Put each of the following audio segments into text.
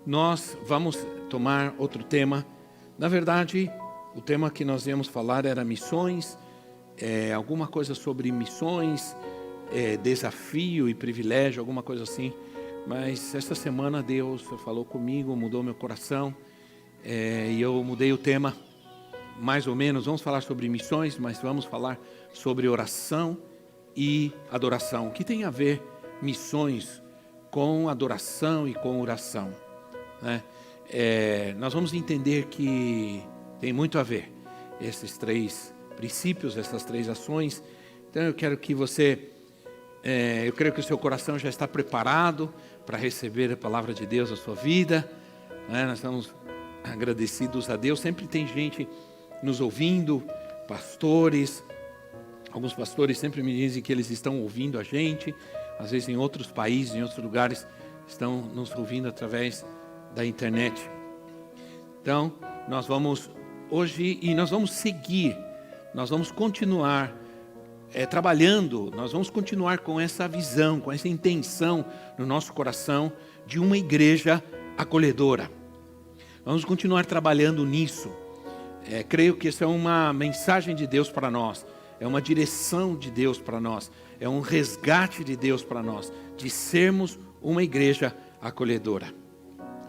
Nós vamos tomar outro tema. Na verdade, o tema que nós íamos falar era missões, alguma coisa sobre missões, desafio e privilégio, alguma coisa assim. Mas esta semana Deus falou comigo, mudou meu coração, e eu mudei o tema, mais ou menos. Vamos falar sobre missões, mas vamos falar sobre oração e adoração. O que tem a ver missões com adoração e com oração? Nós vamos entender que tem muito a ver esses três princípios, essas três ações. Então eu quero que você, eu creio que o seu coração já está preparado para receber a palavra de Deus na sua vida, Nós estamos agradecidos a Deus. Sempre tem gente nos ouvindo, pastores. Alguns pastores sempre me dizem que eles estão ouvindo a gente, às vezes em outros países, em outros lugares, estão nos ouvindo através da internet. Então, nós vamos hoje, e nós vamos seguir, nós vamos continuar trabalhando, nós vamos continuar com essa visão, com essa intenção no nosso coração de uma igreja acolhedora. Vamos continuar trabalhando nisso. Creio que isso é uma mensagem de Deus para nós, é uma direção de Deus para nós, é um resgate de Deus para nós, de sermos uma igreja acolhedora.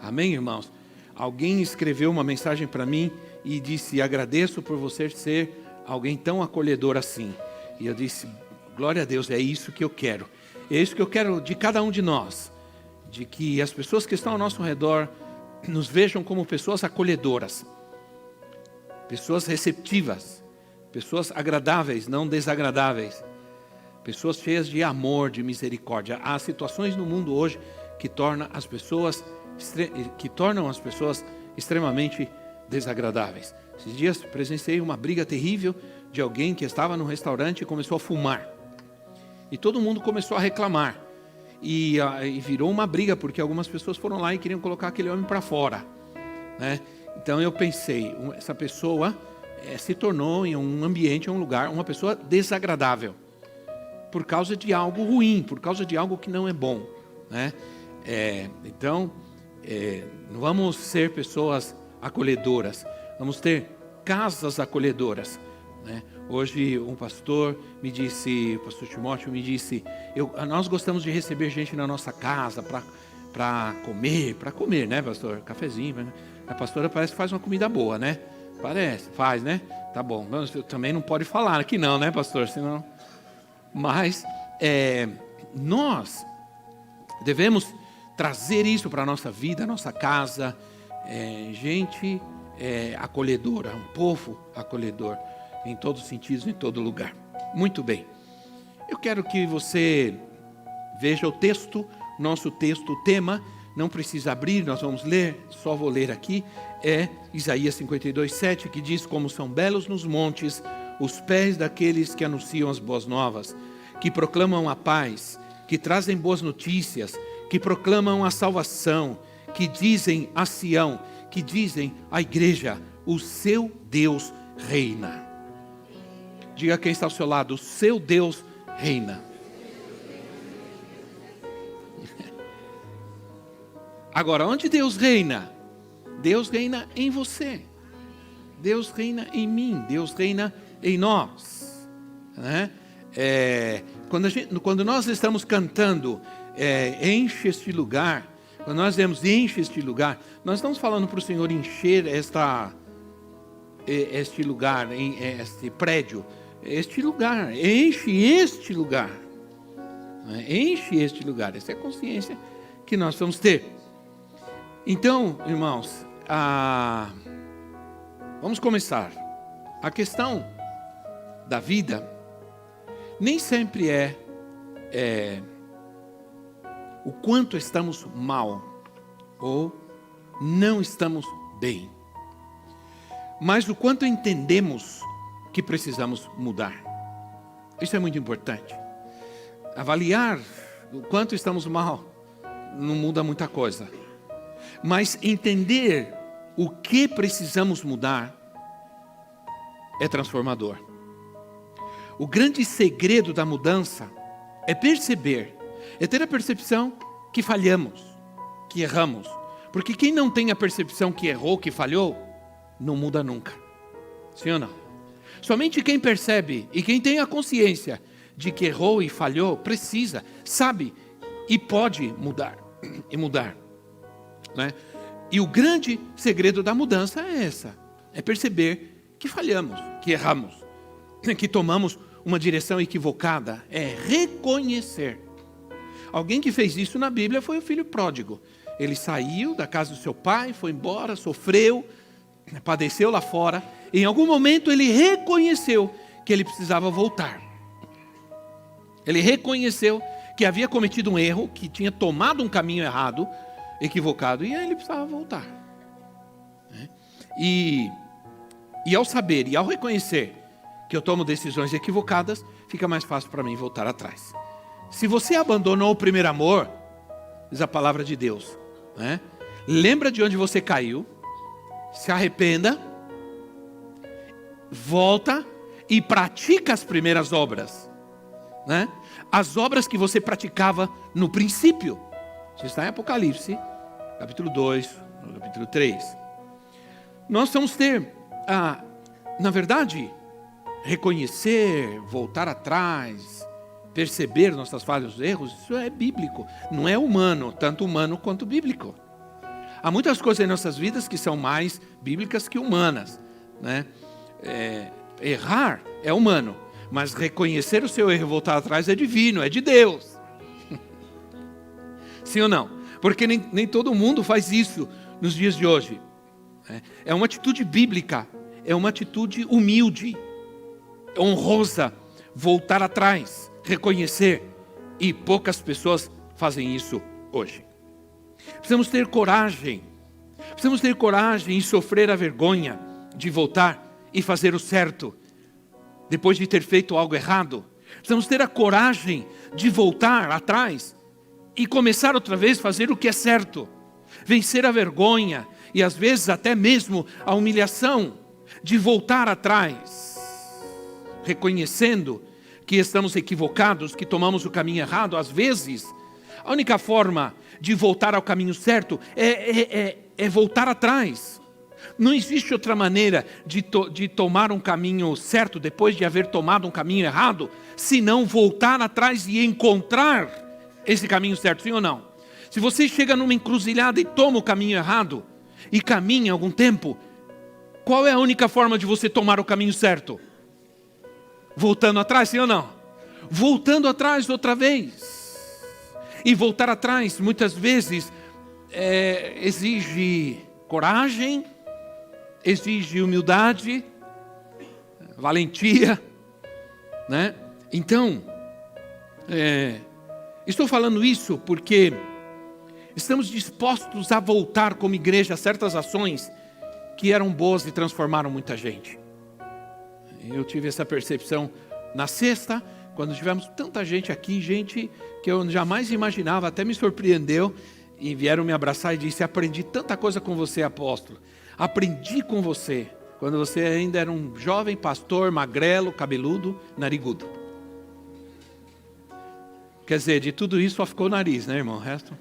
Amém, irmãos? Alguém escreveu uma mensagem para mim e disse: agradeço por você ser alguém tão acolhedor assim. E eu disse: glória a Deus, é isso que eu quero. É isso que eu quero de cada um de nós. De que as pessoas que estão ao nosso redor nos vejam como pessoas acolhedoras. Pessoas receptivas. Pessoas agradáveis, não desagradáveis. Pessoas cheias de amor, de misericórdia. Há situações no mundo hoje que tornam as pessoas extremamente desagradáveis. Esses dias presenciei uma briga terrível de alguém que estava no restaurante e começou a fumar. E todo mundo começou a reclamar. E virou uma briga, porque algumas pessoas foram lá e queriam colocar aquele homem para fora. Então eu pensei, essa pessoa se tornou em um ambiente, em um lugar, uma pessoa desagradável. Por causa de algo ruim, por causa de algo que não é bom. Então, não vamos ser pessoas acolhedoras, vamos ter casas acolhedoras. Hoje um pastor me disse, o pastor Timóteo me disse, nós gostamos de receber gente na nossa casa para comer, né, pastor? Cafezinho. A pastora parece que faz uma comida boa, né? Parece, faz, né? Tá bom, mas também não pode falar aqui não, né, pastor? Senão... Mas nós devemos trazer isso para a nossa vida, a nossa casa, gente acolhedora, um povo acolhedor, em todos os sentidos, em todo lugar. Muito bem, eu quero que você veja o texto, nosso texto, o tema, não precisa abrir, nós vamos ler, só vou ler aqui, Isaías 52:7, que diz: como são belos nos montes os pés daqueles que anunciam as boas novas, que proclamam a paz, que trazem boas notícias, que proclamam a salvação, que dizem a Sião, que dizem à igreja: o seu Deus reina. Diga quem está ao seu lado: o seu Deus reina. Agora, onde Deus reina? Deus reina em você. Deus reina em mim. Deus reina em nós. Quando nós estamos cantando, enche este lugar, quando nós dizemos enche este lugar, nós estamos falando para o Senhor encher este lugar, este prédio, este lugar, enche este lugar. Enche este lugar. Essa é a consciência que nós vamos ter. Então, irmãos, vamos começar. A questão da vida nem sempre é o quanto estamos mal ou não estamos bem, mas o quanto entendemos que precisamos mudar. Isso é muito importante. Avaliar o quanto estamos mal não muda muita coisa, mas entender o que precisamos mudar é transformador. O grande segredo da mudança é perceber, é ter a percepção que falhamos, que erramos. Porque quem não tem a percepção que errou, que falhou, não muda nunca. Sim ou não? Somente quem percebe e quem tem a consciência de que errou e falhou, precisa, sabe e pode mudar. E mudar, né? E o grande segredo da mudança é essa. É perceber que falhamos, que erramos, que tomamos uma direção equivocada. É reconhecer. Alguém que fez isso na Bíblia foi o filho pródigo. Ele saiu da casa do seu pai, foi embora, sofreu, padeceu lá fora. Em algum momento ele reconheceu que ele precisava voltar. Ele reconheceu que havia cometido um erro, que tinha tomado um caminho errado, equivocado, e aí ele precisava voltar. E ao saber e ao reconhecer que eu tomo decisões equivocadas, fica mais fácil para mim voltar atrás. Se você abandonou o primeiro amor, diz a palavra de Deus, né? Lembra de onde você caiu, se arrependa, volta e pratica as primeiras obras, né? As obras que você praticava no princípio. Isso está em Apocalipse, capítulo 2, capítulo 3. Nós vamos ter, na verdade, reconhecer, voltar atrás, perceber nossas falhas e erros, isso é bíblico, não é humano, tanto humano quanto bíblico. Há muitas coisas em nossas vidas que são mais bíblicas que humanas, né? Errar é humano, mas reconhecer o seu erro e voltar atrás é divino, é de Deus. Sim ou não? Porque nem todo mundo faz isso nos dias de hoje. É uma atitude bíblica, é uma atitude humilde, honrosa, voltar atrás, reconhecer, e poucas pessoas fazem isso hoje. Precisamos ter coragem em sofrer a vergonha de voltar e fazer o certo, depois de ter feito algo errado. Precisamos ter a coragem de voltar atrás e começar outra vez a fazer o que é certo, vencer a vergonha e às vezes até mesmo a humilhação de voltar atrás, reconhecendo que estamos equivocados, que tomamos o caminho errado. Às vezes, a única forma de voltar ao caminho certo é voltar atrás. Não existe outra maneira de tomar um caminho certo depois de haver tomado um caminho errado, senão voltar atrás e encontrar esse caminho certo, sim ou não? Se você chega numa encruzilhada e toma o caminho errado, e caminha algum tempo, qual é a única forma de você tomar o caminho certo? Voltando atrás, sim ou não? Voltando atrás outra vez. E voltar atrás, muitas vezes, exige coragem, exige humildade, valentia, né? Então, estou falando isso porque estamos dispostos a voltar como igreja a certas ações que eram boas e transformaram muita gente. Eu tive essa percepção na sexta, quando tivemos tanta gente aqui, gente que eu jamais imaginava, até me surpreendeu, e vieram me abraçar e disse: aprendi tanta coisa com você, apóstolo. Aprendi com você, quando você ainda era um jovem pastor, magrelo, cabeludo, narigudo. Quer dizer, de tudo isso só ficou o nariz, né, irmão? O resto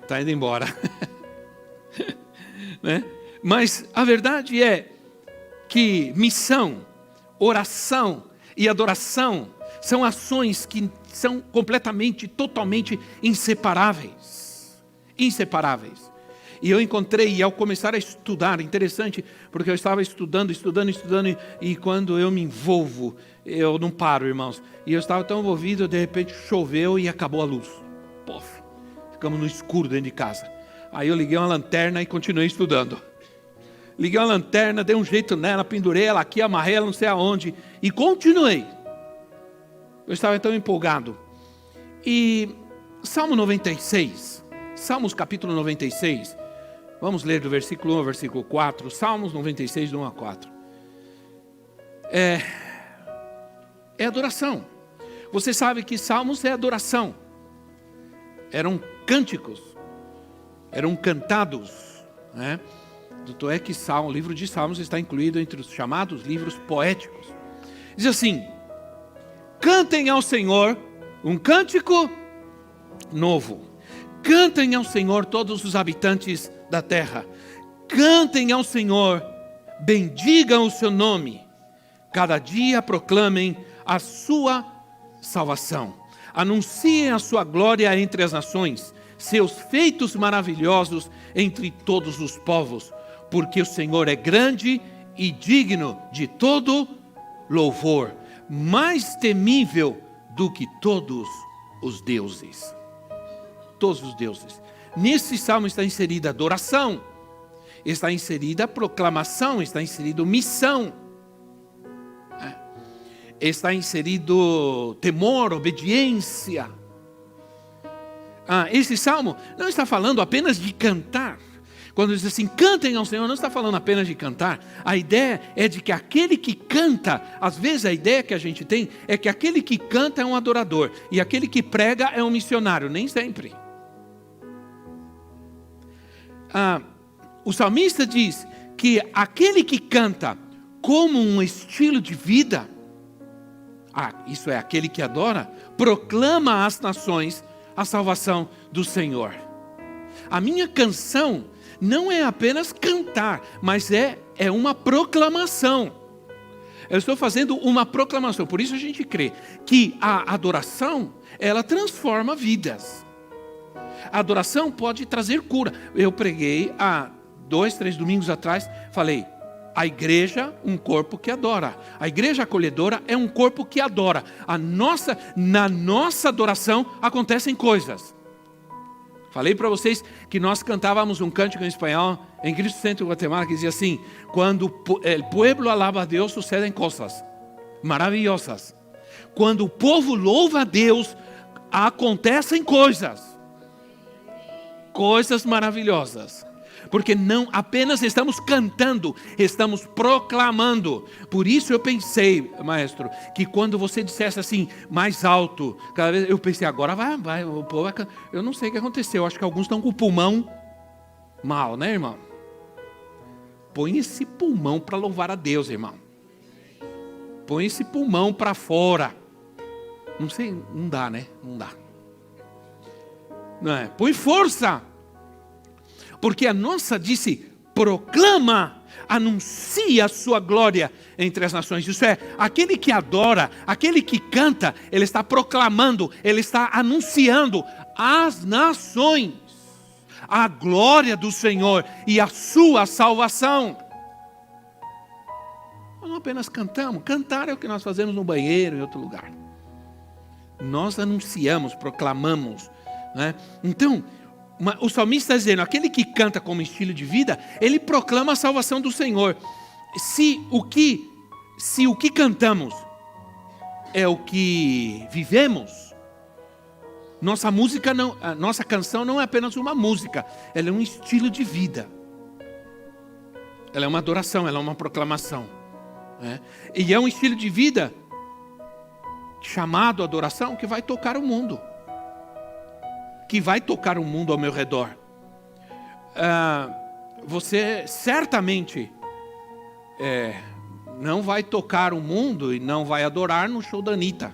está indo embora. Né? Mas a verdade é que missão, oração e adoração são ações que são completamente, totalmente inseparáveis. Inseparáveis. E eu encontrei, e ao começar a estudar, interessante, porque eu estava estudando, e quando eu me envolvo, eu não paro, irmãos. E eu estava tão envolvido, de repente choveu e acabou a luz. Pof, ficamos no escuro dentro de casa. Aí eu liguei uma lanterna e continuei estudando. Liguei uma lanterna, dei um jeito nela, pendurei ela aqui, amarrei ela não sei aonde, e continuei. Eu estava tão empolgado. E Salmo 96, Salmos capítulo 96, vamos ler do versículo 1 ao versículo 4, Salmos 96, do 1 a 4. É adoração. Você sabe que Salmos é adoração. Eram cânticos, eram cantados, né? Tanto é que o livro de Salmos está incluído entre os chamados livros poéticos. Diz assim: cantem ao Senhor um cântico novo. Cantem ao Senhor todos os habitantes da terra. Cantem ao Senhor, bendigam o seu nome. Cada dia proclamem a sua salvação. Anunciem a sua glória entre as nações, seus feitos maravilhosos entre todos os povos. Porque o Senhor é grande e digno de todo louvor, mais temível do que todos os deuses. Todos os deuses. Nesse salmo está inserida adoração, está inserida proclamação, está inserido missão, está inserido temor, obediência. Esse salmo não está falando apenas de cantar. Quando diz assim, cantem ao Senhor, não está falando apenas de cantar. A ideia é de que aquele que canta, às vezes a ideia que a gente tem é que aquele que canta é um adorador e aquele que prega é um missionário, nem sempre. O salmista diz que aquele que canta como um estilo de vida, isso é, aquele que adora, proclama às nações a salvação do Senhor. A minha canção não é apenas cantar, mas é uma proclamação. Eu estou fazendo uma proclamação. Por isso a gente crê que a adoração, ela transforma vidas. A adoração pode trazer cura. Eu preguei há 2, 3 domingos atrás, falei, a igreja, um corpo que adora. A igreja acolhedora é um corpo que adora. Na nossa adoração acontecem coisas. Falei para vocês que nós cantávamos um cântico em espanhol em Cristo Centro Guatemala que dizia assim: quando o pueblo alaba a Deus, sucedem coisas maravilhosas. Quando o povo louva a Deus, acontecem coisas maravilhosas. Porque não apenas estamos cantando, estamos proclamando. Por isso eu pensei, maestro, que quando você dissesse assim, mais alto, cada vez eu pensei, agora vai, o povo vai cantar. Eu não sei o que aconteceu, acho que alguns estão com o pulmão mal, né, irmão? Põe esse pulmão para louvar a Deus, irmão. Põe esse pulmão para fora. Não sei, não dá, né? Não dá. Não é? Põe força. Porque a nossa disse, proclama, anuncia a sua glória entre as nações. Isso é, aquele que adora, aquele que canta, ele está proclamando, ele está anunciando às nações a glória do Senhor e a sua salvação. Nós não apenas cantamos, cantar é o que nós fazemos no banheiro, em outro lugar. Nós anunciamos, proclamamos, né? Então, o salmista está dizendo, aquele que canta como estilo de vida, ele proclama a salvação do Senhor. Se o que cantamos é o que vivemos, nossa canção não é apenas uma música, ela é um estilo de vida. Ela é uma adoração, ela é uma proclamação. Né? E é um estilo de vida chamado adoração que vai tocar o mundo. Que vai tocar o mundo ao meu redor. Você certamente não vai tocar o mundo e não vai adorar no show da Anitta.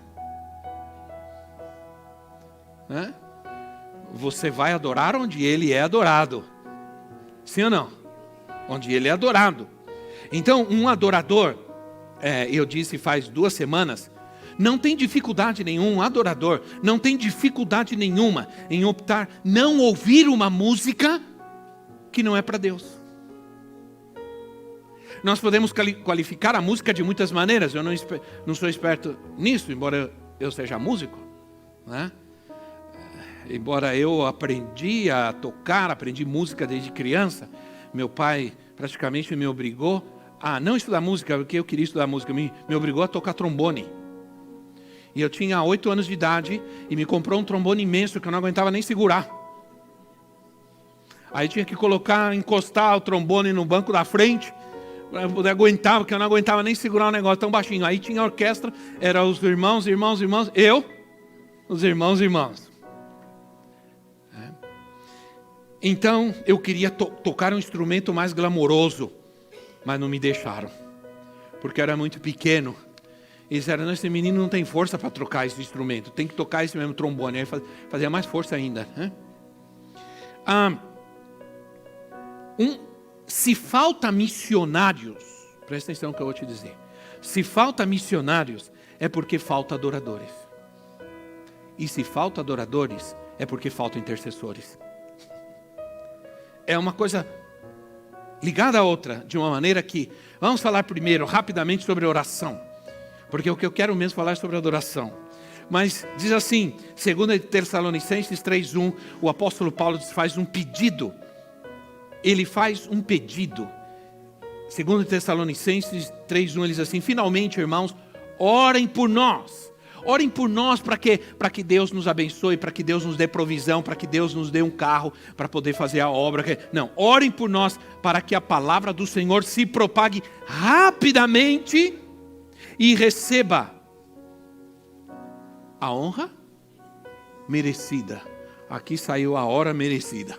Né? Você vai adorar onde ele é adorado. Sim ou não? Onde ele é adorado. Então, um adorador, eu disse faz 2 semanas, não tem dificuldade nenhuma, um adorador não tem dificuldade nenhuma em optar não ouvir uma música que não é para Deus. Nós podemos qualificar a música de muitas maneiras. Eu não sou esperto nisso, embora eu seja músico, né? Embora eu aprendi a tocar, aprendi música desde criança. Meu pai praticamente me obrigou a não estudar música, porque eu queria estudar música, me obrigou a tocar trombone. E eu tinha 8 anos de idade e me comprou um trombone imenso que eu não aguentava nem segurar. Aí tinha que encostar o trombone no banco da frente para poder aguentar, porque eu não aguentava nem segurar um negócio tão baixinho. Aí tinha a orquestra, eram os irmãos, eu, os irmãos. Então eu queria tocar um instrumento mais glamouroso, mas não me deixaram, porque eu era muito pequeno. E disseram, esse menino não tem força para trocar esse instrumento, tem que tocar esse mesmo trombone. Aí fazia mais força ainda. Se falta missionários, presta atenção no que eu vou te dizer. Se falta missionários, é porque falta adoradores. E se falta adoradores, é porque faltam intercessores. É uma coisa ligada à outra, de uma maneira que... Vamos falar primeiro, rapidamente, sobre oração. Porque o que eu quero mesmo falar é sobre adoração. Mas diz assim, 2 Tessalonicenses 3:1, o apóstolo Paulo faz um pedido. Ele faz um pedido. 2 Tessalonicenses 3:1, ele diz assim, finalmente, irmãos, orem por nós. Orem por nós para que Deus nos abençoe, para que Deus nos dê provisão, para que Deus nos dê um carro para poder fazer a obra. Não, orem por nós para que a palavra do Senhor se propague rapidamente e receba a honra merecida. Aqui saiu a hora merecida.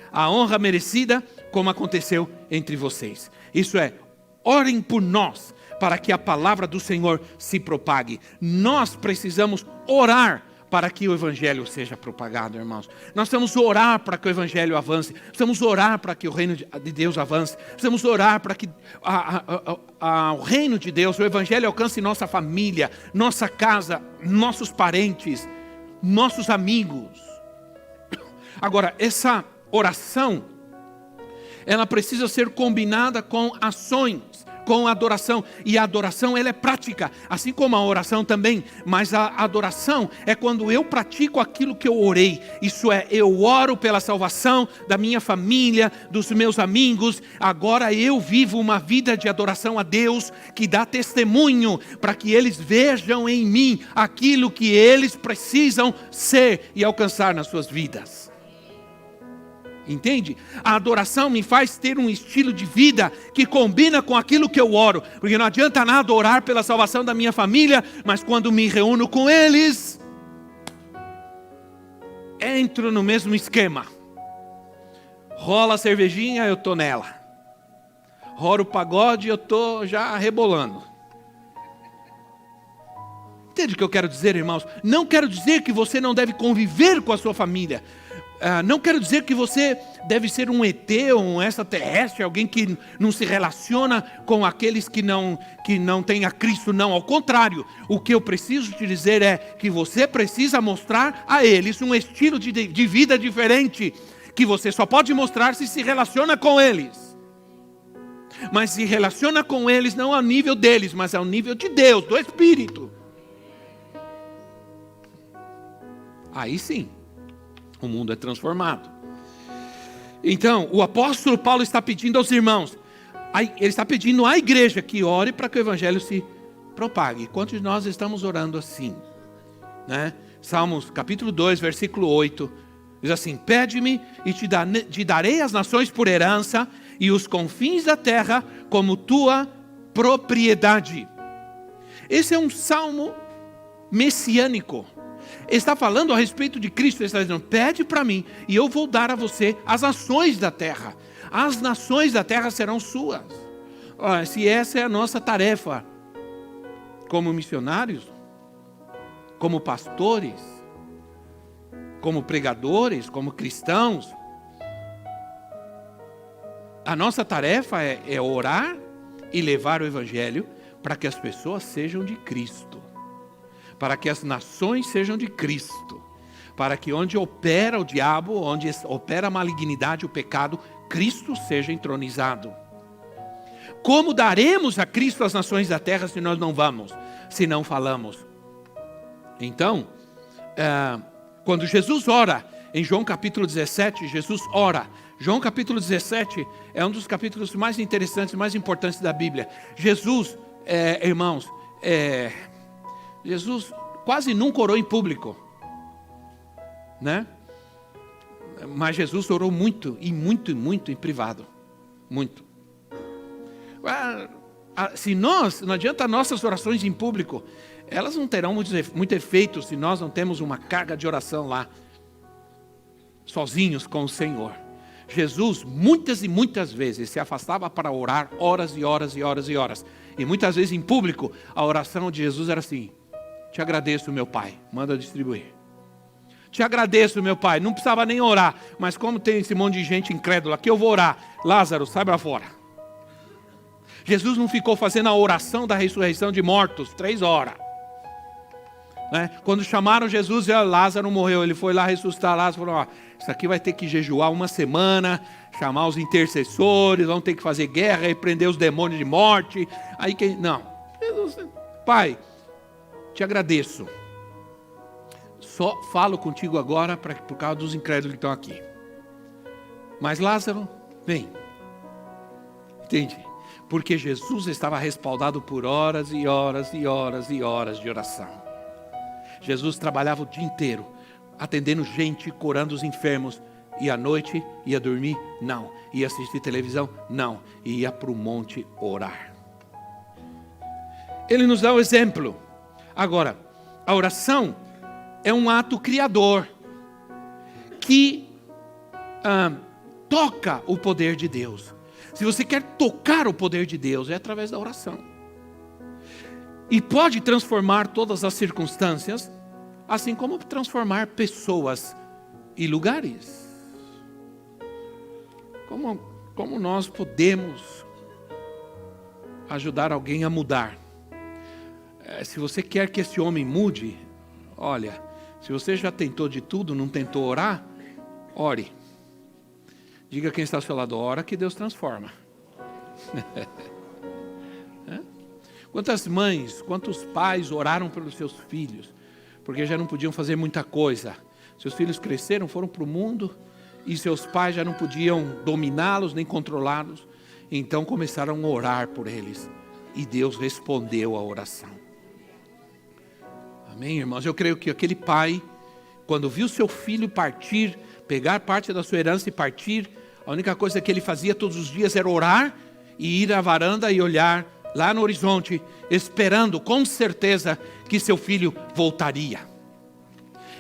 A honra merecida, como aconteceu entre vocês. Isso é, orem por nós, para que a palavra do Senhor se propague. Nós precisamos orar para que o Evangelho seja propagado, irmãos. Nós precisamos orar para que o Evangelho avance. Precisamos orar para que o reino de Deus avance. Precisamos orar para que o reino de Deus, o Evangelho alcance nossa família, nossa casa, nossos parentes, nossos amigos. Agora, essa oração, ela precisa ser combinada com ações, com adoração. E a adoração, ela é prática, assim como a oração também. Mas a adoração é quando eu pratico aquilo que eu orei. Isso é, eu oro pela salvação da minha família, dos meus amigos. Agora eu vivo uma vida de adoração a Deus, que dá testemunho para que eles vejam em mim aquilo que eles precisam ser e alcançar nas suas vidas. Entende? A adoração me faz ter um estilo de vida que combina com aquilo que eu oro. Porque não adianta nada orar pela salvação da minha família, mas quando me reúno com eles, entro no mesmo esquema. Rola a cervejinha, eu estou nela. Rola o pagode, eu estou já rebolando. Entende o que eu quero dizer, irmãos? Não quero dizer que você não deve conviver com a sua família. Não quero dizer que você deve ser um ET ou um extraterrestre, alguém que não se relaciona com aqueles que não têm a Cristo, não. Ao contrário, o que eu preciso te dizer é que você precisa mostrar a eles um estilo de vida diferente, que você só pode mostrar se relaciona com eles. Mas se relaciona com eles não ao nível deles, mas ao nível de Deus, do Espírito. Aí sim, o mundo é transformado. Então, o apóstolo Paulo está pedindo aos irmãos, ele está pedindo à igreja que ore para que o evangelho se propague. Quantos de nós estamos orando assim? Né? Salmos capítulo 2, versículo 8, diz assim, pede-me e te darei as nações por herança e os confins da terra como tua propriedade. Esse é um salmo messiânico. Está falando a respeito de Cristo. Ele está dizendo, pede para mim e eu vou dar a você as nações da terra. As nações da terra serão suas. Se essa é a nossa tarefa, como missionários, como pastores, como pregadores, como cristãos, a nossa tarefa é orar e levar o evangelho para que as pessoas sejam de Cristo. Para que as nações sejam de Cristo, para que onde opera o diabo, onde opera a malignidade, o pecado, Cristo seja entronizado. Como daremos a Cristo as nações da terra se nós não vamos, se não falamos? Então, quando Jesus ora, em João capítulo 17, Jesus ora. João capítulo 17 é um dos capítulos mais interessantes, mais importantes da Bíblia. Jesus, irmãos, Jesus quase nunca orou em público, né? Mas Jesus orou muito em privado, muito. Se nós, não adianta nossas orações em público, elas não terão muito efeito se nós não temos uma carga de oração lá, sozinhos com o Senhor. Jesus muitas e muitas vezes se afastava para orar horas e horas e horas e horas. E muitas vezes em público, a oração de Jesus era assim: te agradeço, meu Pai, manda distribuir. Te agradeço, meu Pai, não precisava nem orar, mas como tem esse monte de gente incrédula aqui, eu vou orar. Lázaro, sai para fora. Jesus não ficou fazendo a oração da ressurreição de mortos 3 horas. Né? Quando chamaram Jesus, Lázaro morreu, ele foi lá ressuscitar Lázaro, falou: isso aqui vai ter que jejuar 1 semana, chamar os intercessores, vão ter que fazer guerra e prender os demônios de morte. Aí não, Jesus, Pai, te agradeço, só falo contigo agora por causa dos incrédulos que estão aqui. Mas Lázaro, vem. Entende? Porque Jesus estava respaldado por horas e horas e horas e horas de oração. Jesus trabalhava o dia inteiro, atendendo gente, curando os enfermos. E à noite ia dormir? Não. Ia assistir televisão? Não. Ia para o monte orar. Ele nos dá o exemplo. Agora, a oração é um ato criador que toca o poder de Deus. Se você quer tocar o poder de Deus, é através da oração. E pode transformar todas as circunstâncias, assim como transformar pessoas e lugares. Como nós podemos ajudar alguém a mudar? Se você quer que esse homem mude, olha, se você já tentou de tudo, não tentou orar, ore. Diga quem está ao seu lado: ora que Deus transforma. Quantas mães, quantos pais oraram pelos seus filhos, porque já não podiam fazer muita coisa. Seus filhos cresceram, foram para o mundo, e seus pais já não podiam dominá-los, nem controlá-los. Então começaram a orar por eles, e Deus respondeu a oração. Amém, irmãos? Eu creio que aquele pai, quando viu seu filho partir, pegar parte da sua herança e partir, a única coisa que ele fazia todos os dias era orar e ir à varanda e olhar lá no horizonte, esperando com certeza que seu filho voltaria.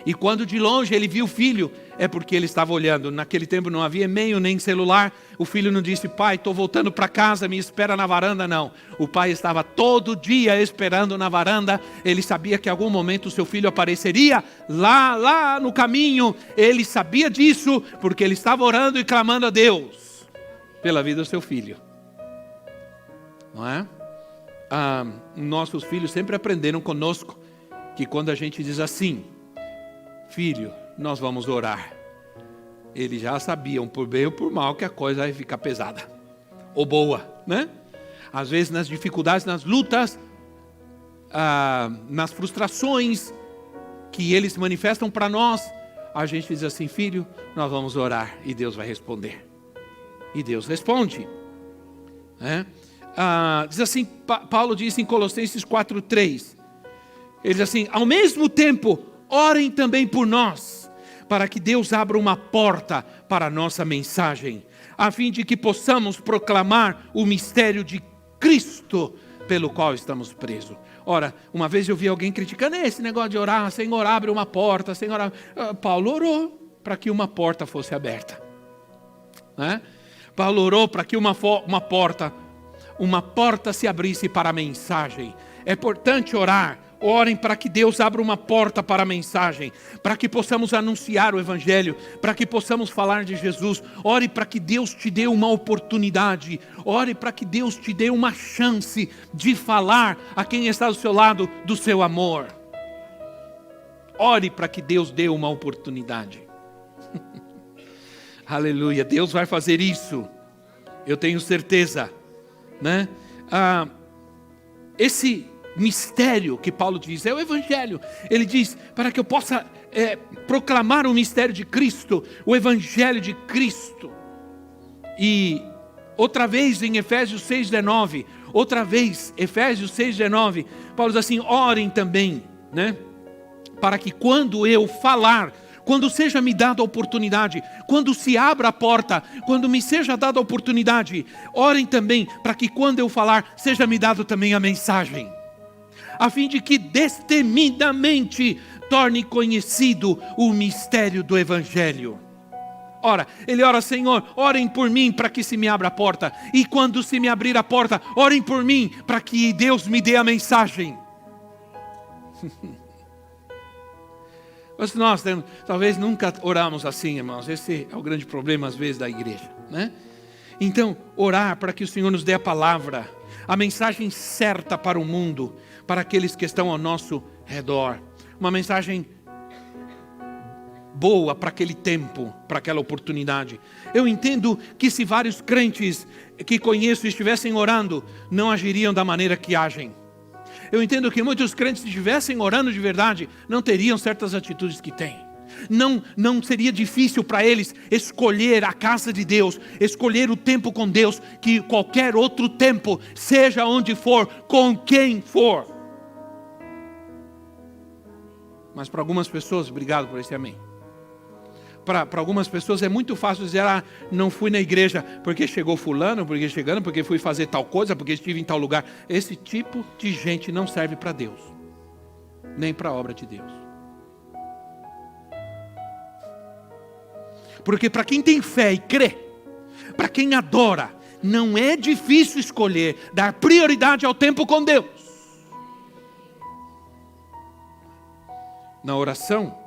E quando de longe ele viu o filho, é porque ele estava olhando. Naquele tempo não havia e-mail nem celular. O filho não disse: pai, estou voltando para casa, me espera na varanda. Não, o pai estava todo dia esperando na varanda. Ele sabia que em algum momento o seu filho apareceria lá no caminho. Ele sabia disso porque ele estava orando e clamando a Deus pela vida do seu filho. Não é? Nossos filhos sempre aprenderam conosco que quando a gente diz assim: filho, nós vamos orar, eles já sabiam, por bem ou por mal, que a coisa vai ficar pesada ou boa, né? Às vezes nas dificuldades, nas lutas, nas frustrações que eles manifestam para nós, a gente diz assim: filho, nós vamos orar e Deus vai responder. E Deus responde, né? Diz assim, Paulo diz em Colossenses 4:3, ele diz assim: ao mesmo tempo, orem também por nós, para que Deus abra uma porta para a nossa mensagem, a fim de que possamos proclamar o mistério de Cristo, pelo qual estamos presos. Ora, uma vez eu vi alguém criticando esse negócio de orar: Senhor, abre uma porta, Senhor, abre. Paulo orou para que uma porta fosse aberta, né? Paulo orou para que uma porta se abrisse para a mensagem. É importante orar. Orem para que Deus abra uma porta para a mensagem, para que possamos anunciar o Evangelho, para que possamos falar de Jesus. Ore para que Deus te dê uma oportunidade, ore para que Deus te dê uma chance de falar a quem está do seu lado do seu amor. Ore para que Deus dê uma oportunidade. Aleluia, Deus vai fazer isso, eu tenho certeza, né? Esse mistério que Paulo diz é o Evangelho. Ele diz: para que eu possa proclamar o mistério de Cristo, o Evangelho de Cristo. E outra vez em Efésios 6:19, Paulo diz assim: orem também, né? para que quando eu falar, quando seja me dada a oportunidade, quando se abra a porta, quando me seja dada a oportunidade, orem também para que quando eu falar, seja me dado também a mensagem, a fim de que destemidamente torne conhecido o mistério do Evangelho. Ora, ele ora: Senhor, orem por mim para que se me abra a porta, e quando se me abrir a porta, orem por mim para que Deus me dê a mensagem. Mas nós talvez nunca oramos assim, irmãos. Esse é o grande problema às vezes da igreja, né? Então, orar para que o Senhor nos dê a palavra, a mensagem certa para o mundo, para aqueles que estão ao nosso redor. Uma mensagem boa para aquele tempo, para aquela oportunidade. Eu entendo que se vários crentes que conheço estivessem orando, não agiriam da maneira que agem. Eu entendo que muitos crentes, se estivessem orando de verdade, não teriam certas atitudes que têm. Não seria difícil para eles escolher a casa de Deus, escolher o tempo com Deus, que qualquer outro tempo, seja onde for, com quem for. Mas para algumas pessoas, obrigado por esse amém. Para algumas pessoas é muito fácil dizer: não fui na igreja porque chegou fulano, porque fui fazer tal coisa, porque estive em tal lugar. Esse tipo de gente não serve para Deus, nem para a obra de Deus. Porque para quem tem fé e crê, para quem adora, não é difícil escolher, dar prioridade ao tempo com Deus. Na oração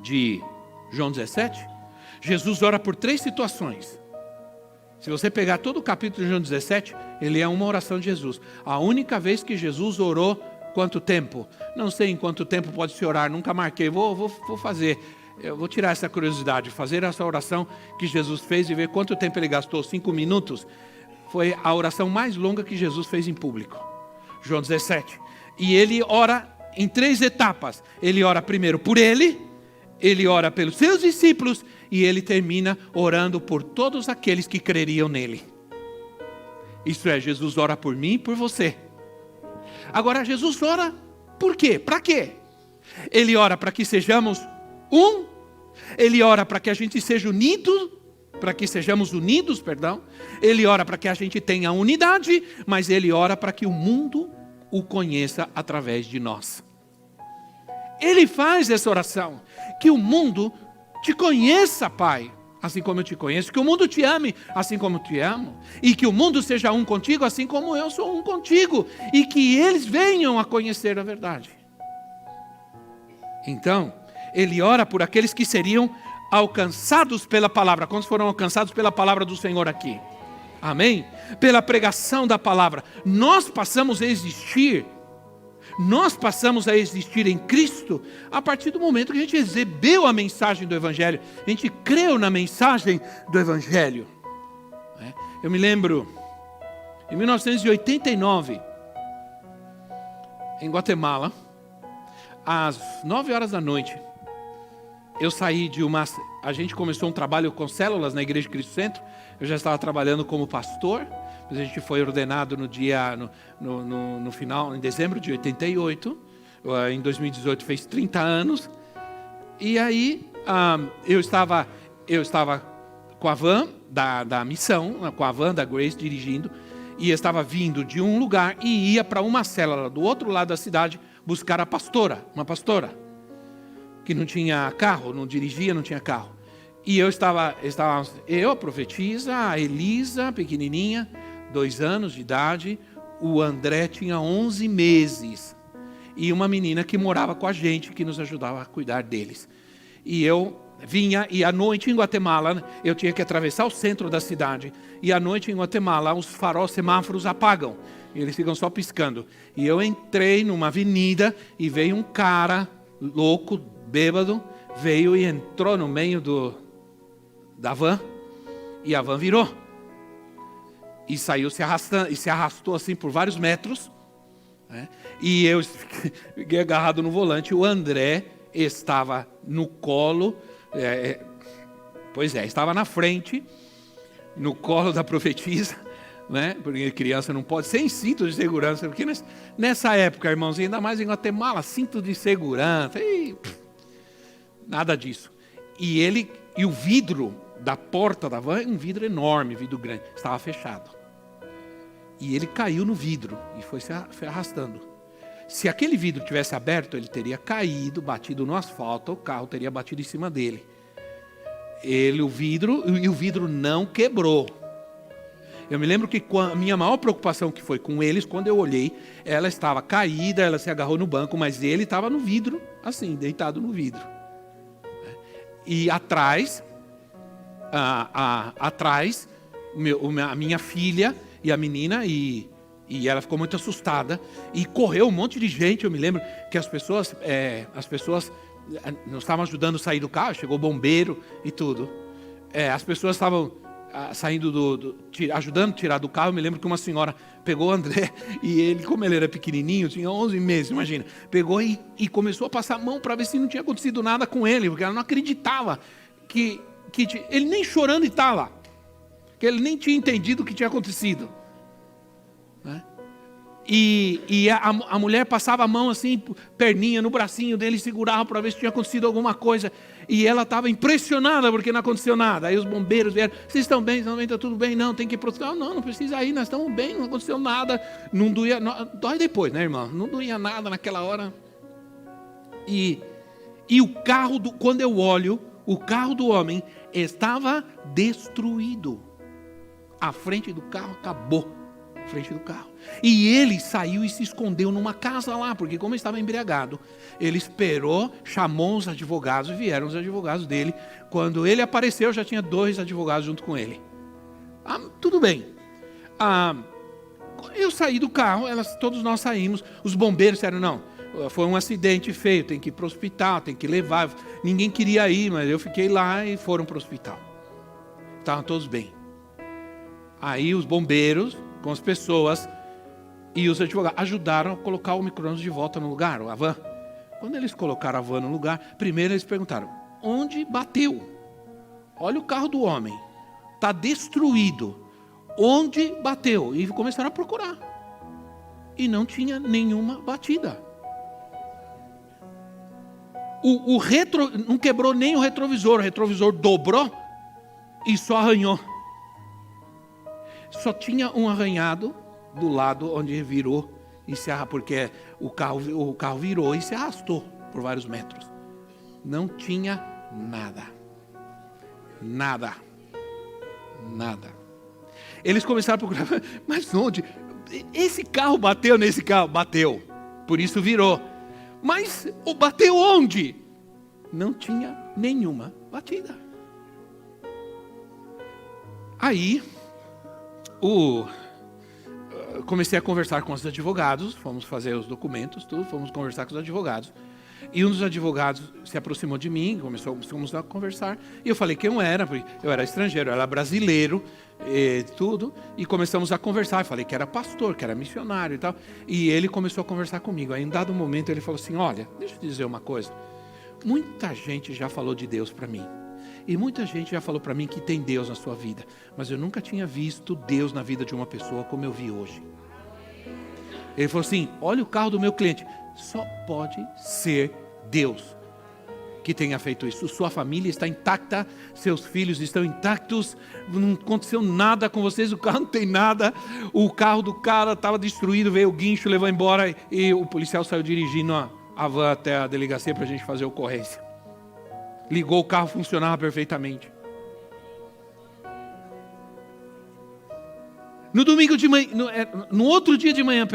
de João 17, Jesus ora por 3 situações. Se você pegar todo o capítulo de João 17, ele é uma oração de Jesus. A única vez que Jesus orou, quanto tempo? Não sei em quanto tempo pode se orar, nunca marquei. Vou fazer, eu vou tirar essa curiosidade, fazer essa oração que Jesus fez e ver quanto tempo ele gastou. 5 minutos. Foi a oração mais longa que Jesus fez em público. João 17. E ele ora em 3 etapas. Ele ora primeiro por ele ora pelos seus discípulos e ele termina orando por todos aqueles que creriam nele. Isso é, Jesus ora por mim e por você. Agora, Jesus ora por quê? Para quê? Ele ora para que sejamos um. Ele ora para que a gente seja unido, para que sejamos unidos, perdão. Ele ora para que a gente tenha unidade, mas ele ora para que o mundo o conheça através de nós. Ele faz essa oração, que o mundo te conheça, Pai, assim como eu te conheço, que o mundo te ame, assim como eu te amo, e que o mundo seja um contigo, assim como eu sou um contigo, e que eles venham a conhecer a verdade. Então, ele ora por aqueles que seriam alcançados pela palavra. Quantos foram alcançados pela palavra do Senhor aqui? Amém? Pela pregação da palavra. Nós passamos a existir em Cristo a partir do momento que a gente recebeu a mensagem do Evangelho, a gente creu na mensagem do Evangelho. Eu me lembro, em 1989, em Guatemala, às 9 horas da noite, eu saí a gente começou um trabalho com células na Igreja de Cristo Centro. Eu já estava trabalhando como pastor, mas a gente foi ordenado no final, em dezembro de 88, em 2018 fez 30 anos, e aí eu estava com a van da missão, com a van da Grace dirigindo, e eu estava vindo de um lugar e ia para uma célula do outro lado da cidade buscar uma pastora, que não tinha carro, não dirigia, não tinha carro. E eu a profetisa, a Elisa, pequenininha, 2 anos de idade, o André tinha 11 meses, e uma menina que morava com a gente, que nos ajudava a cuidar deles. E eu vinha, e à noite em Guatemala, eu tinha que atravessar o centro da cidade, e à noite em Guatemala, os faróis semáforos apagam, e eles ficam só piscando. E eu entrei numa avenida, e veio um cara louco, bêbado, veio e entrou no meio da van, e a van virou. E saiu se arrastando, e se arrastou assim por vários metros, né? E eu fiquei agarrado no volante. O André estava no colo, estava na frente, no colo da profetisa, né? Porque criança não pode, sem cinto de segurança, porque nessa época, irmãos, ainda mais em Guatemala, cinto de segurança, nada disso. E o vidro da porta da van, um vidro enorme, vidro grande, estava fechado. E ele caiu no vidro e foi se arrastando. Se aquele vidro tivesse aberto, ele teria caído, batido no asfalto, o carro teria batido em cima dele. O vidro não quebrou. Eu me lembro que a minha maior preocupação que foi com eles, quando eu olhei, ela estava caída, ela se agarrou no banco, mas ele estava no vidro, assim, deitado no vidro. E atrás, a minha filha e a menina, e ela ficou muito assustada, e correu um monte de gente. Eu me lembro que as pessoas nos estavam ajudando a sair do carro, chegou o bombeiro e tudo. As pessoas estavam saindo ajudando a tirar do carro. Eu me lembro que uma senhora pegou o André, e ele, como ele era pequenininho, tinha 11 meses, imagina, pegou e começou a passar a mão para ver se não tinha acontecido nada com ele, porque ela não acreditava que ele nem chorando estava, que ele nem tinha entendido o que tinha acontecido, né? E a mulher passava a mão assim, perninha no bracinho dele, segurava para ver se tinha acontecido alguma coisa. E ela estava impressionada porque não aconteceu nada. Aí os bombeiros vieram: vocês estão bem? Está tudo bem? Não, tem que ir para o hospital. Não precisa ir, nós estamos bem, não aconteceu nada. Não doía, dói depois, né, irmão? Não doía nada naquela hora. E o carro, quando eu olho, o carro do homem estava destruído. A frente do carro acabou. Frente do carro. E ele saiu e se escondeu numa casa lá, porque como ele estava embriagado, ele esperou, chamou os advogados, e vieram os advogados dele. Quando ele apareceu, já tinha 2 advogados junto com ele. Tudo bem. Eu saí do carro, todos nós saímos. Os bombeiros disseram: não, foi um acidente feio, tem que ir para o hospital, tem que levar. Ninguém queria ir, mas eu fiquei lá e foram para o hospital. Estavam todos bem. Aí os bombeiros, com as pessoas e os advogados, ajudaram a colocar o micro-ondas de volta no lugar, a van. Quando eles colocaram a van no lugar, primeiro eles perguntaram: onde bateu? Olha o carro do homem, está destruído. Onde bateu? E começaram a procurar. E não tinha nenhuma batida. Não quebrou nem o retrovisor dobrou e só arranhou. Só tinha um arranhado do lado onde virou e se arrastou, porque o carro virou e se arrastou por vários metros. Não tinha nada. Nada. Nada. Eles começaram a procurar: mas onde? Esse carro bateu nesse carro? Bateu. Por isso virou. Mas bateu onde? Não tinha nenhuma batida. Aí comecei a conversar com os advogados, fomos fazer os documentos, tudo, fomos conversar com os advogados. E um dos advogados se aproximou de mim, começamos a conversar. E eu falei quem eu era, porque eu era estrangeiro, eu era brasileiro, tudo. E começamos a conversar. Eu falei que era pastor, que era missionário e tal. E ele começou a conversar comigo. Aí, em dado momento, ele falou assim: olha, deixa eu te dizer uma coisa. Muita gente já falou de Deus para mim. E muita gente já falou para mim que tem Deus na sua vida. Mas eu nunca tinha visto Deus na vida de uma pessoa como eu vi hoje. Ele falou assim: olha o carro do meu cliente. Só pode ser Deus que tenha feito isso. Sua família está intacta, seus filhos estão intactos, não aconteceu nada com vocês, o carro não tem nada. O carro do cara estava destruído, veio o guincho, levou embora, e o policial saiu dirigindo a van até a delegacia para a gente fazer a ocorrência. Ligou, o carro funcionava perfeitamente. No domingo de manhã, no outro dia de manhã,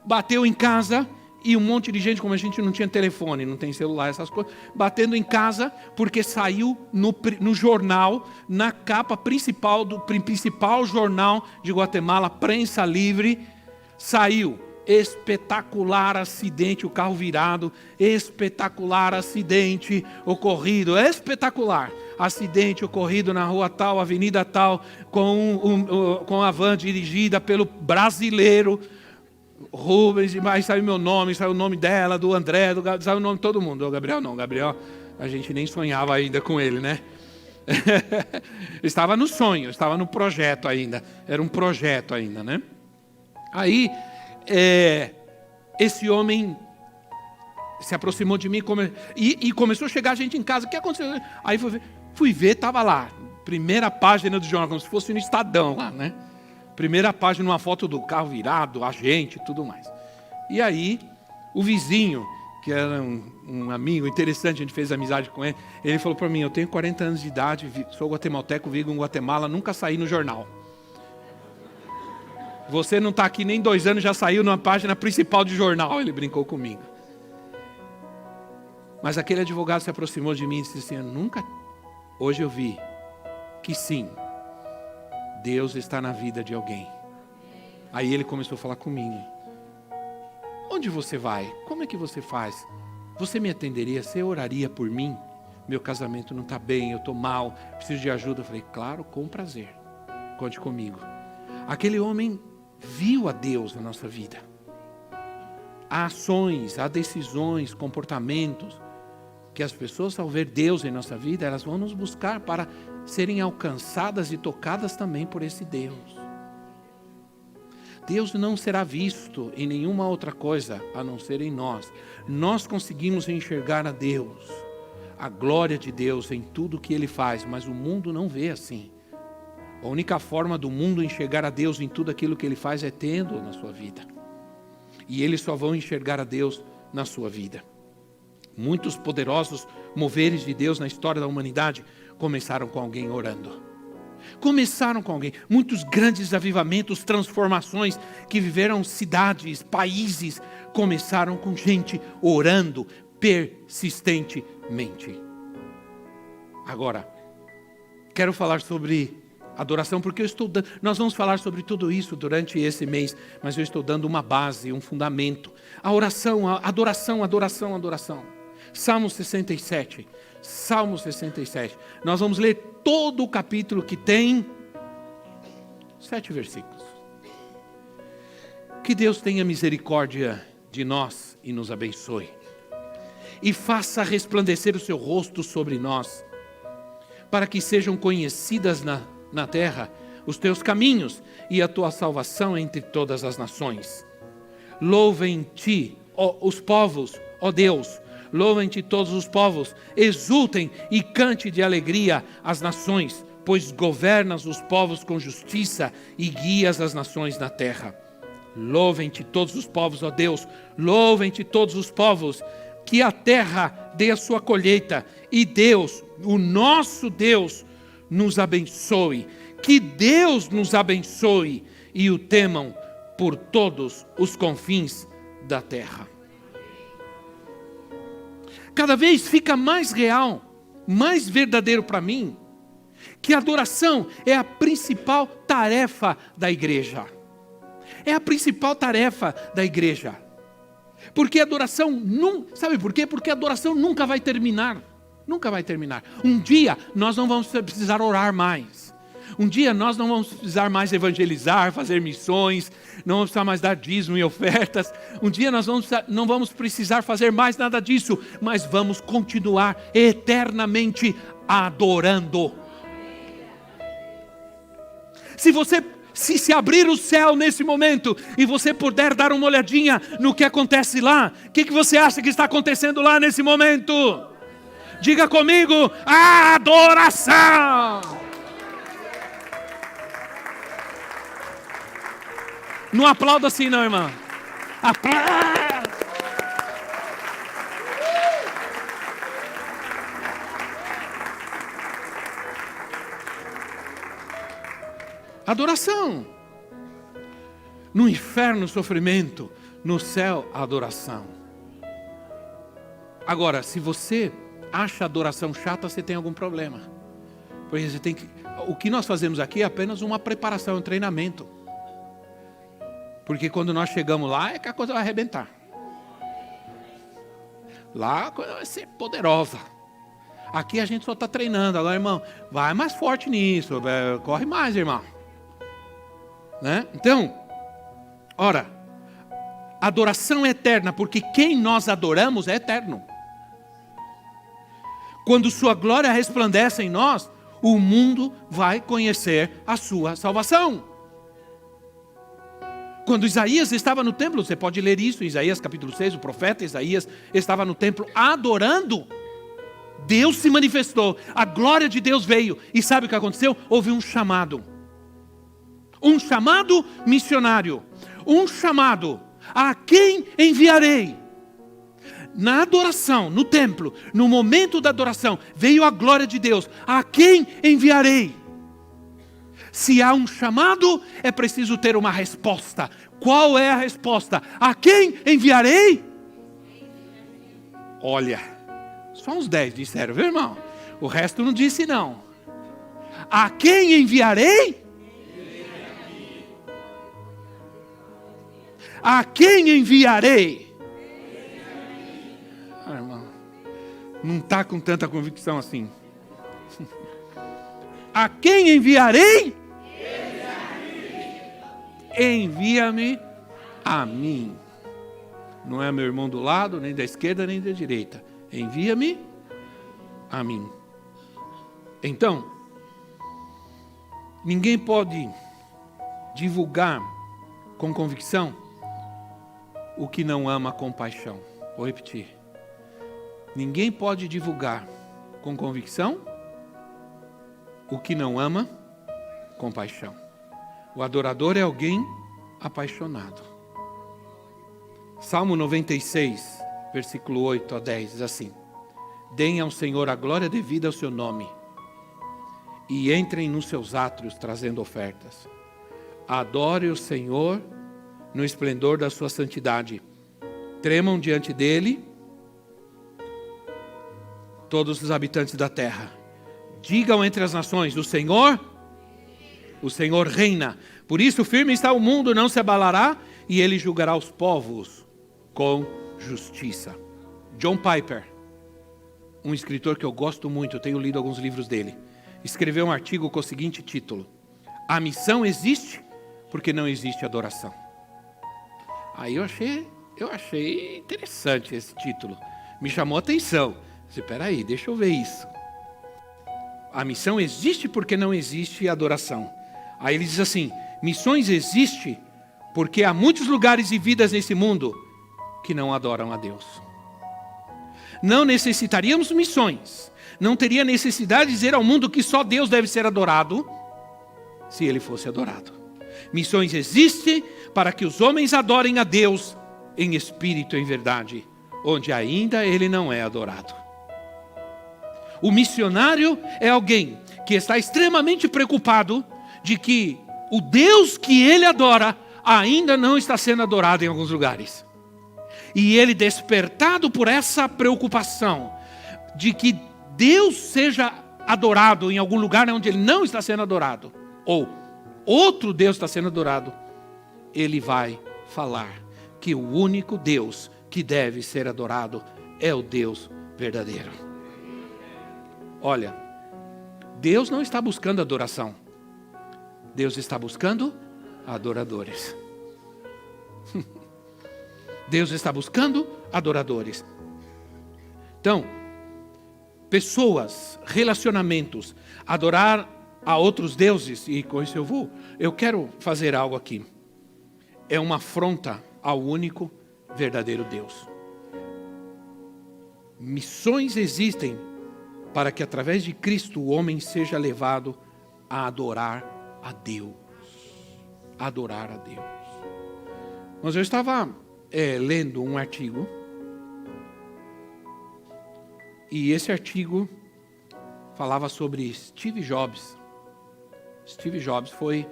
bateu em casa, e um monte de gente, como a gente não tinha telefone, não tem celular, essas coisas, batendo em casa, porque saiu no jornal, na capa principal do principal jornal de Guatemala, Prensa Livre, saiu: espetacular acidente, o carro virado, espetacular acidente ocorrido, espetacular acidente ocorrido na rua tal, avenida tal, com a van dirigida pelo brasileiro Rubens, e mais saiu meu nome, saiu o nome dela, do André, saiu o nome de todo mundo. O Gabriel não, Gabriel a gente nem sonhava ainda com ele, né? Estava no sonho, estava no projeto ainda. Era um projeto ainda, né? Aí, esse homem se aproximou de mim e começou a chegar gente em casa. O que aconteceu? Aí fui ver, estava lá. Primeira página do jornal, como se fosse no Estadão lá, né? Primeira página, uma foto do carro virado, a gente, tudo mais. E aí, o vizinho, que era um amigo interessante, a gente fez amizade com ele, ele falou para mim, eu tenho 40 anos de idade, sou guatemalteco, vivo em Guatemala, nunca saí no jornal. Você não está aqui nem 2 anos, já saiu numa página principal de jornal, ele brincou comigo. Mas aquele advogado se aproximou de mim e disse assim, hoje eu vi que sim, Deus está na vida de alguém. Aí ele começou a falar comigo. Onde você vai? Como é que você faz? Você me atenderia? Você oraria por mim? Meu casamento não está bem, eu estou mal, preciso de ajuda. Eu falei, claro, com prazer. Conte comigo. Aquele homem viu a Deus na nossa vida. Há ações, há decisões, comportamentos, que as pessoas, ao ver Deus em nossa vida, elas vão nos buscar para serem alcançadas e tocadas também por esse Deus. Deus não será visto em nenhuma outra coisa a não ser em nós. Nós conseguimos enxergar a Deus, a glória de Deus em tudo que Ele faz, mas o mundo não vê assim. A única forma do mundo enxergar a Deus em tudo aquilo que Ele faz é tendo na sua vida. E eles só vão enxergar a Deus na sua vida. Muitos poderosos moveres de Deus na história da humanidade começaram com alguém orando. Começaram com alguém. Muitos grandes avivamentos, transformações que viveram cidades, países, começaram com gente orando persistentemente. Agora, quero falar sobre adoração, porque nós vamos falar sobre tudo isso durante esse mês, mas eu estou dando uma base, um fundamento. A oração, a adoração, adoração, adoração. Salmo 67. Salmo 67. Nós vamos ler todo o capítulo que tem 7 versículos. Que Deus tenha misericórdia de nós e nos abençoe. E faça resplandecer o seu rosto sobre nós, para que sejam conhecidas na terra os teus caminhos e a tua salvação entre todas as nações. Louvem-te, os povos, ó Deus. Louvem-te todos os povos, exultem e cante de alegria as nações, pois governas os povos com justiça e guias as nações na terra. Louvem-te todos os povos, ó Deus, louvem-te todos os povos, que a terra dê a sua colheita, e Deus, o nosso Deus, nos abençoe. Que Deus nos abençoe e o temam por todos os confins da terra. Cada vez fica mais real, mais verdadeiro para mim, que a adoração é a principal tarefa da igreja. É a principal tarefa da igreja. Porque a adoração, sabe por quê? Porque a adoração nunca vai terminar. Nunca vai terminar. Um dia nós não vamos precisar orar mais. Um dia nós não vamos precisar mais evangelizar, fazer missões, não vamos precisar mais dar dízimo e ofertas. Um dia nós não vamos precisar fazer mais nada disso, mas vamos continuar eternamente adorando. Se abrir o céu nesse momento e você puder dar uma olhadinha no que acontece lá, o que você acha que está acontecendo lá nesse momento? Diga comigo, adoração! Não aplauda assim não, irmão. Aplauda! Adoração. No inferno, sofrimento. No céu, adoração. Agora, se você acha a adoração chata, você tem algum problema. Porque o que nós fazemos aqui é apenas uma preparação, um treinamento. Porque quando nós chegamos lá, é que a coisa vai arrebentar. Lá a coisa vai ser poderosa. Aqui a gente só está treinando. Agora, irmão, vai mais forte nisso. Corre mais, irmão. Né? Então, ora, adoração é eterna, porque quem nós adoramos é eterno. Quando sua glória resplandece em nós, o mundo vai conhecer a sua salvação. Quando Isaías estava no templo, você pode ler isso, em Isaías capítulo 6, o profeta Isaías estava no templo adorando. Deus se manifestou, a glória de Deus veio. E sabe o que aconteceu? Houve um chamado missionário. Um chamado, a quem enviarei? Na adoração, no templo, no momento da adoração, veio a glória de Deus. A quem enviarei? Se há um chamado, é preciso ter uma resposta. Qual é a resposta? A quem enviarei? Olha, só uns 10 disseram, viu, irmão? O resto não disse não. A quem enviarei? A quem enviarei? Ah, irmão, não está com tanta convicção assim. A quem enviarei? Envia-me a mim. Não é meu irmão do lado, nem da esquerda, nem da direita. Envia-me a mim. Então, ninguém pode divulgar com convicção o que não ama com paixão. Vou repetir. Ninguém pode divulgar com convicção o que não ama com paixão. O adorador é alguém apaixonado. Salmo 96, versículo 8 a 10, diz assim: deem ao Senhor a glória devida ao seu nome, e entrem nos seus átrios trazendo ofertas. Adore o Senhor no esplendor da sua santidade. Tremam diante dele todos os habitantes da terra. Digam entre as nações: o Senhor reina. Por isso firme está o mundo, não se abalará, e ele julgará os povos com justiça. John Piper, um escritor que eu gosto muito, eu tenho lido alguns livros dele, escreveu um artigo com o seguinte título: a missão existe porque não existe adoração. Aí eu achei interessante esse título, me chamou a atenção. Espera aí, deixa eu ver isso. A missão existe porque não existe adoração. Aí ele diz assim: missões existem porque há muitos lugares e vidas nesse mundo que não adoram a Deus. Não necessitaríamos missões. Não teria necessidade de dizer ao mundo que só Deus deve ser adorado, se ele fosse adorado. Missões existem para que os homens adorem a Deus em espírito e em verdade, onde ainda ele não é adorado. O missionário é alguém que está extremamente preocupado de que o Deus que ele adora ainda não está sendo adorado em alguns lugares. E ele, despertado por essa preocupação de que Deus seja adorado em algum lugar onde ele não está sendo adorado, ou outro Deus está sendo adorado, ele vai falar que o único Deus que deve ser adorado é o Deus verdadeiro. Olha, Deus não está buscando adoração. Deus está buscando adoradores. Deus está buscando adoradores. Então, pessoas, relacionamentos, adorar a outros deuses, e com isso eu quero fazer algo aqui. É uma afronta ao único verdadeiro Deus. Missões existem para que através de Cristo o homem seja levado a adorar a Deus. Adorar a Deus. Mas eu estava lendo um artigo, e esse artigo falava sobre Steve Jobs. Steve Jobs foi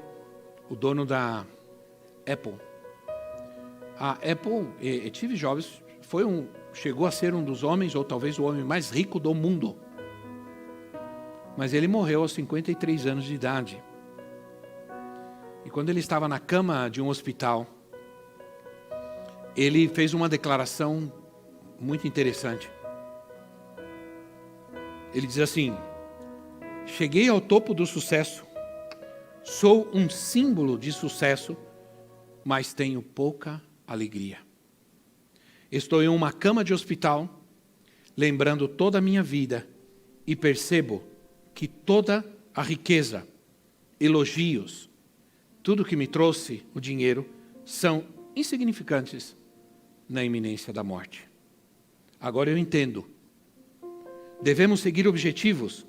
o dono da Apple. A Apple, Steve Jobs chegou a ser um dos homens, ou talvez o homem mais rico do mundo. Mas ele morreu aos 53 anos de idade. E quando ele estava na cama de um hospital, ele fez uma declaração muito interessante. Ele diz assim: cheguei ao topo do sucesso, sou um símbolo de sucesso, mas tenho pouca alegria. Estou em uma cama de hospital, lembrando toda a minha vida, e percebo que toda a riqueza, elogios, tudo que me trouxe o dinheiro, são insignificantes na iminência da morte. Agora eu entendo. Devemos seguir objetivos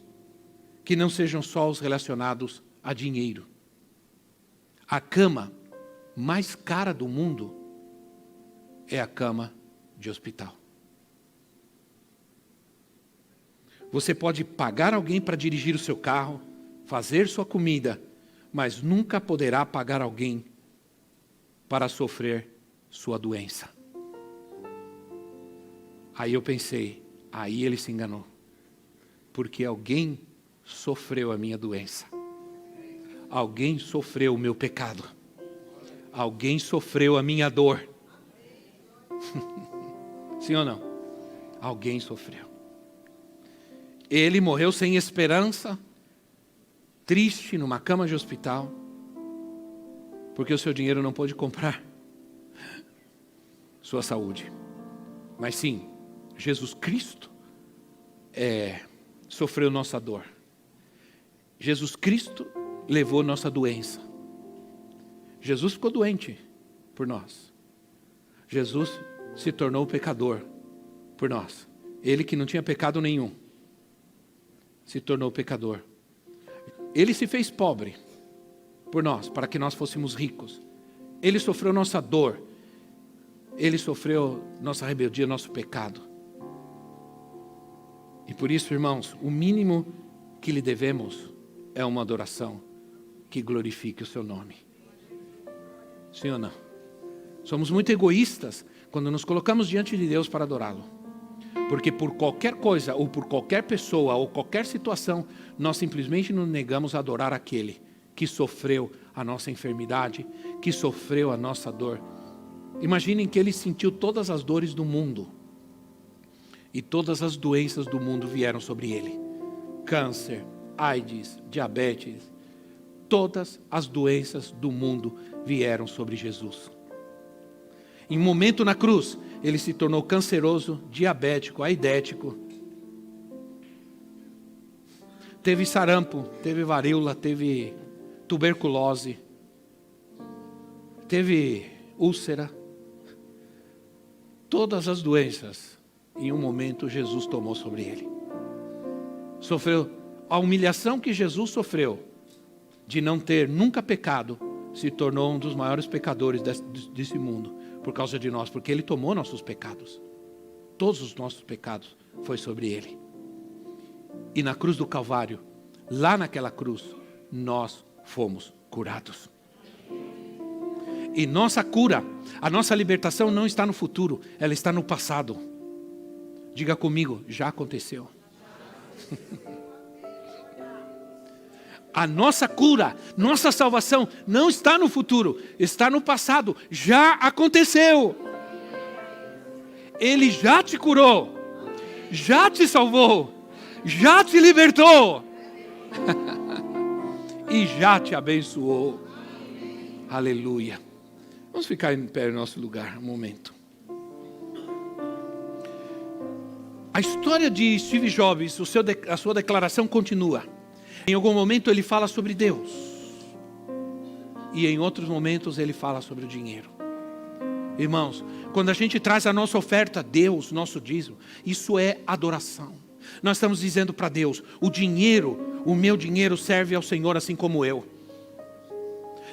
que não sejam só os relacionados a dinheiro. A cama mais cara do mundo é a cama de hospital. Você pode pagar alguém para dirigir o seu carro, fazer sua comida, mas nunca poderá pagar alguém para sofrer sua doença. Aí eu pensei, aí ele se enganou. Porque alguém sofreu a minha doença. Alguém sofreu o meu pecado. Alguém sofreu a minha dor. Sim ou não? Alguém sofreu. Ele morreu sem esperança, triste, numa cama de hospital, porque o seu dinheiro não pôde comprar sua saúde. Mas sim, Jesus Cristo sofreu nossa dor. Jesus Cristo levou nossa doença. Jesus ficou doente por nós. Jesus se tornou pecador por nós. Ele que não tinha pecado nenhum, se tornou pecador. Ele se fez pobre por nós, para que nós fôssemos ricos. Ele sofreu nossa dor. Ele sofreu nossa rebeldia, nosso pecado. E por isso, irmãos, o mínimo que lhe devemos é uma adoração que glorifique o seu nome. Sim ou não? Somos muito egoístas quando nos colocamos diante de Deus para adorá-lo. Porque por qualquer coisa, ou por qualquer pessoa, ou qualquer situação, nós simplesmente nos negamos a adorar aquele que sofreu a nossa enfermidade, que sofreu a nossa dor. Imaginem que ele sentiu todas as dores do mundo. E todas as doenças do mundo vieram sobre ele. Câncer, AIDS, diabetes. Todas as doenças do mundo vieram sobre Jesus. Em um momento na cruz, ele se tornou canceroso, diabético, aidético. Teve sarampo, teve varíola, teve tuberculose, teve úlcera. Todas as doenças, em um momento, Jesus tomou sobre ele. Sofreu a humilhação que Jesus sofreu de não ter nunca pecado, se tornou um dos maiores pecadores desse mundo, por causa de nós, porque ele tomou nossos pecados. Todos os nossos pecados foi sobre ele. E na cruz do Calvário, lá naquela cruz, nós fomos curados. E nossa cura, a nossa libertação não está no futuro, ela está no passado. Diga comigo, já aconteceu. A nossa cura, nossa salvação não está no futuro, está no passado, já aconteceu. Ele já te curou, já te salvou, já te libertou e já te abençoou. Aleluia. Vamos ficar em pé no nosso lugar um momento. A história de Steve Jobs, a sua declaração continua. Em algum momento ele fala sobre Deus. E em outros momentos ele fala sobre o dinheiro. Irmãos, quando a gente traz a nossa oferta a Deus, nosso dízimo, isso é adoração. Nós estamos dizendo para Deus, o dinheiro, o meu dinheiro serve ao Senhor assim como eu.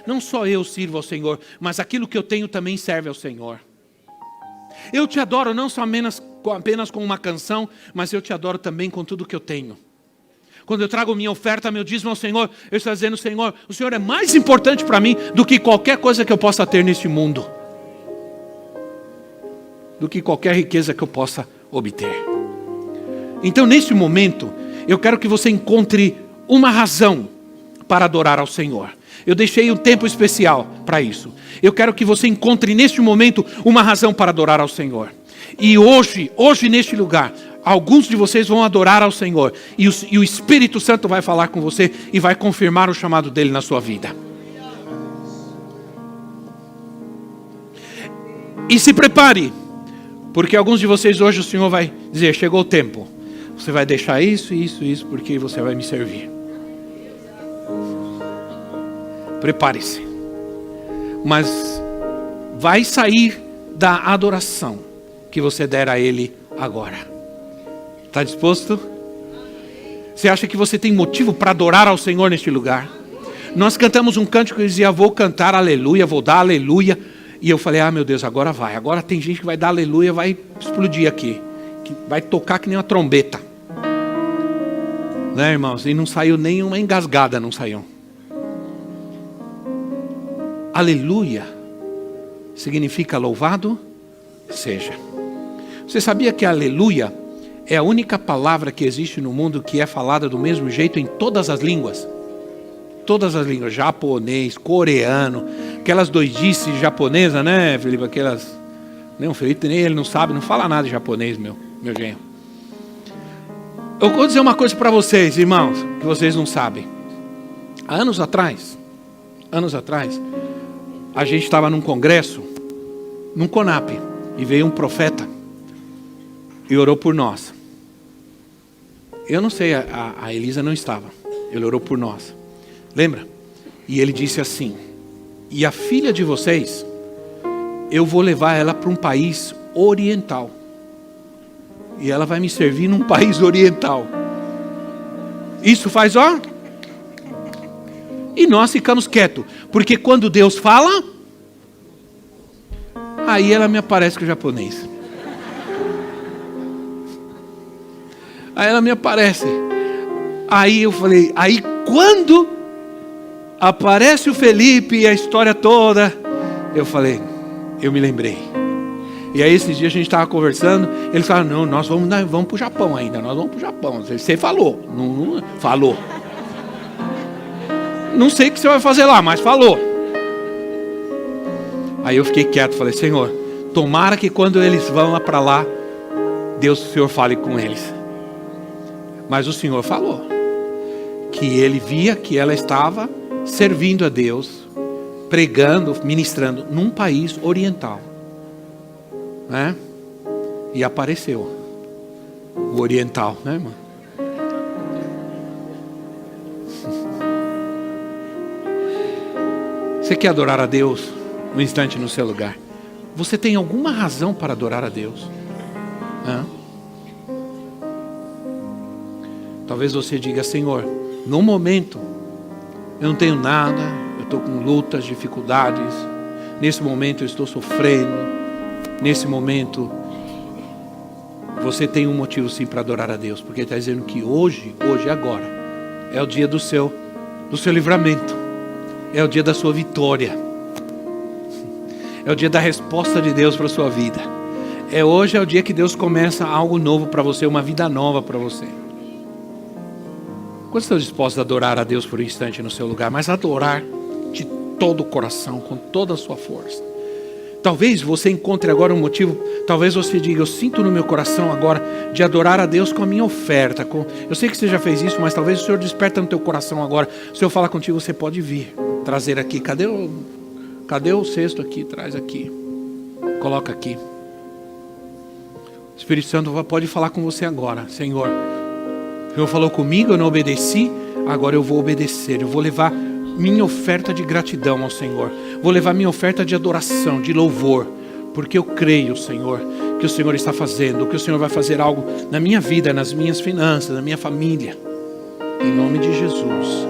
Não só eu sirvo ao Senhor, mas aquilo que eu tenho também serve ao Senhor. Eu te adoro não só apenas com uma canção, mas eu te adoro também com tudo que eu tenho. Quando eu trago minha oferta, meu dízimo ao Senhor, eu estou dizendo, Senhor, o Senhor é mais importante para mim do que qualquer coisa que eu possa ter neste mundo. Do que qualquer riqueza que eu possa obter. Então, neste momento, eu quero que você encontre uma razão para adorar ao Senhor. Eu deixei um tempo especial para isso. Eu quero que você encontre neste momento uma razão para adorar ao Senhor. E hoje neste lugar, alguns de vocês vão adorar ao Senhor. E o Espírito Santo vai falar com você e vai confirmar o chamado dele na sua vida. E se prepare, porque alguns de vocês hoje o Senhor vai dizer, chegou o tempo. Você vai deixar isso, porque você vai me servir. Prepare-se. Mas vai sair da adoração que você der a Ele agora. Está disposto? Você acha que você tem motivo para adorar ao Senhor neste lugar? Nós cantamos um cântico que dizia: vou cantar aleluia, vou dar aleluia. E eu falei: ah, meu Deus, agora vai. Agora tem gente que vai dar aleluia, vai explodir aqui. Que vai tocar que nem uma trombeta. Né, irmãos? E não saiu nenhuma engasgada, não saiu. Aleluia significa louvado seja. Você sabia que aleluia é a única palavra que existe no mundo que é falada do mesmo jeito em todas as línguas? Todas as línguas, japonês, coreano, aquelas doidices japonesas, né, Felipe? Aquelas. Nem o Felipe, nem ele não sabe, não fala nada de japonês, meu genro. Eu vou dizer uma coisa para vocês, irmãos, que vocês não sabem. Há anos atrás, a gente estava num congresso, num CONAP, e veio um profeta e orou por nós. Eu não sei, a Elisa não estava, ele orou por nós. Lembra? E ele disse assim: e a filha de vocês, eu vou levar ela para um país oriental. E ela vai me servir num país oriental. Isso faz, ó. E nós ficamos quietos. Porque quando Deus fala, aí ela me aparece com o japonês. Aí ela me aparece. Aí eu falei, aí quando aparece o Felipe e a história toda, eu falei, eu me lembrei. E aí esses dias a gente estava conversando, eles falaram: não, nós vamos para o Japão ainda, nós vamos para o Japão. Você falou, não falou. Não sei o que você vai fazer lá, mas falou. Aí eu fiquei quieto, falei: Senhor, tomara que quando eles vão lá para lá, Deus, o Senhor fale com eles. Mas o Senhor falou que ele via que ela estava servindo a Deus, pregando, ministrando num país oriental, né? E apareceu o oriental, né, irmão? Você quer adorar a Deus um instante no seu lugar? Você tem alguma razão para adorar a Deus? Talvez você diga: Senhor, no momento eu não tenho nada, eu estou com lutas, dificuldades, nesse momento eu estou sofrendo, nesse momento você tem um motivo sim para adorar a Deus, porque Ele está dizendo que hoje, agora, é o dia do seu livramento, é o dia da sua vitória, é o dia da resposta de Deus para a sua vida. Hoje é o dia que Deus começa algo novo para você, uma vida nova para você. Quantos estão dispostos a adorar a Deus por um instante no seu lugar? Mas adorar de todo o coração, com toda a sua força. Talvez você encontre agora um motivo. Talvez você diga: eu sinto no meu coração agora de adorar a Deus com a minha oferta. Eu sei que você já fez isso, mas talvez o Senhor desperta no teu coração agora. Se o Senhor falar contigo, você pode vir, trazer aqui. Cadê o cesto aqui? Traz aqui, coloca aqui. O Espírito Santo pode falar com você agora. Senhor, o Senhor falou comigo, eu não obedeci, agora eu vou obedecer. Eu vou levar minha oferta de gratidão ao Senhor. Vou levar minha oferta de adoração, de louvor, porque eu creio, Senhor, que o Senhor está fazendo, que o Senhor vai fazer algo na minha vida, nas minhas finanças, na minha família. Em nome de Jesus.